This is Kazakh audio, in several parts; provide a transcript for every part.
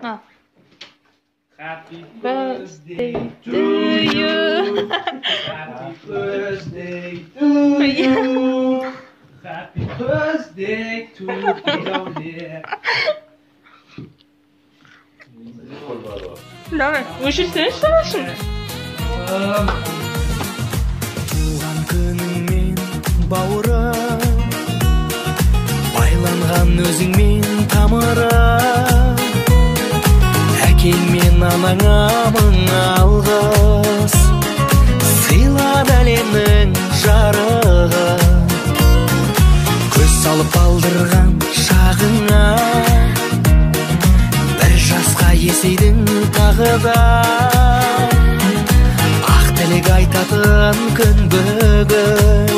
Ha. Happy birthday to you. Happy birthday to you. Happy birthday to you. Давай, лучше сен çalasın. Туған күніңмен бауырым, байланған өзіңмен тамырым, әкең мен анаңа мың алғыс, сыйлады әлемнің жарығын, көз салып алдырған шағыңа, бір жасқа есейдің тағы да, ақ тілек айтатын күн бүгін,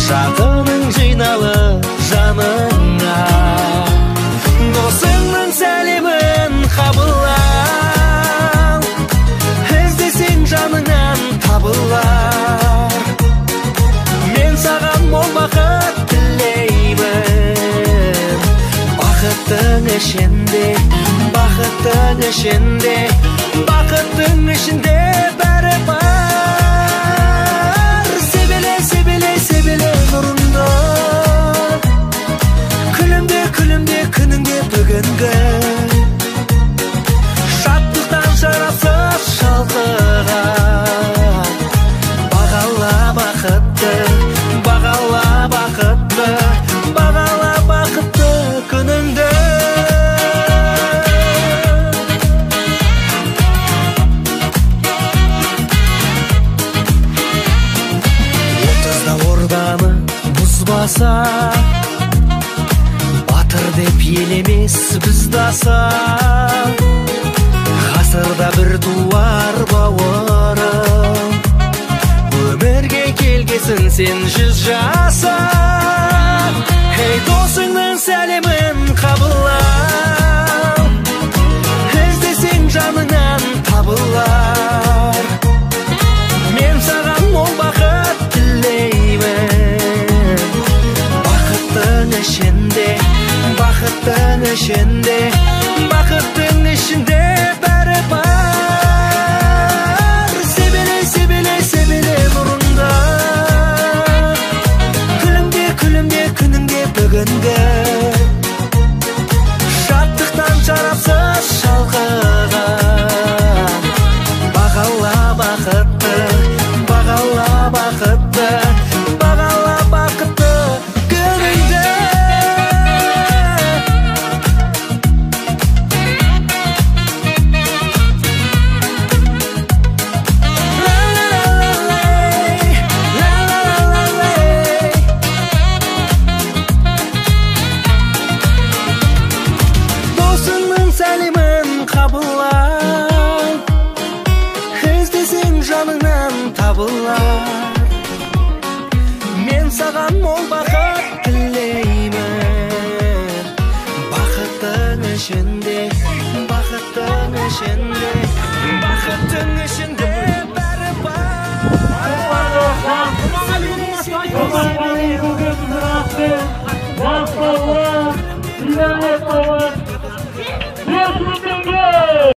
жағының жиналып жаныңа, досыңның сәлемін қабыл ал, іздесең жаныңнан табылар, мен саған мол бақыт тілеймін, бақыттың ішінде, бақыттың ішінде, бақыттың ішінде бәрі бар. Себеле, себеле, себеле нұрыңды, күлімде, күлімде күніңде бүгінгі, шаттықтан шарасыз шалқыған, бағала бақытты, бағала бақытты, бағала бақытты күніңді. Бұзбаса, батыр деп елемес біздаса, ғасырда бір туар бауырым, өмірге келгесін сен 100 жаса. Ей, досыңның сәлемін қабыл ал, іздесең жаныңнан табылар, мен саған мол бақыт тілеймін, бақыттың ішінде, бақыттың ішінде, бақыттың ішінде бәрі бар. Себеле, себеле, себеле нұрыңды, күлімде, күлімде күніңде бүгінгі, шаттықтан шарапсыз шалқыған, бағала бақытты, бағала бақытты, бағала бақытты күніңді. Досыңның сәлемін қабыл ал, іздесең жаныңнан табылар, мен саған мол бақыт тілеймін, бақыттың ішінде, бақыттың ішінде.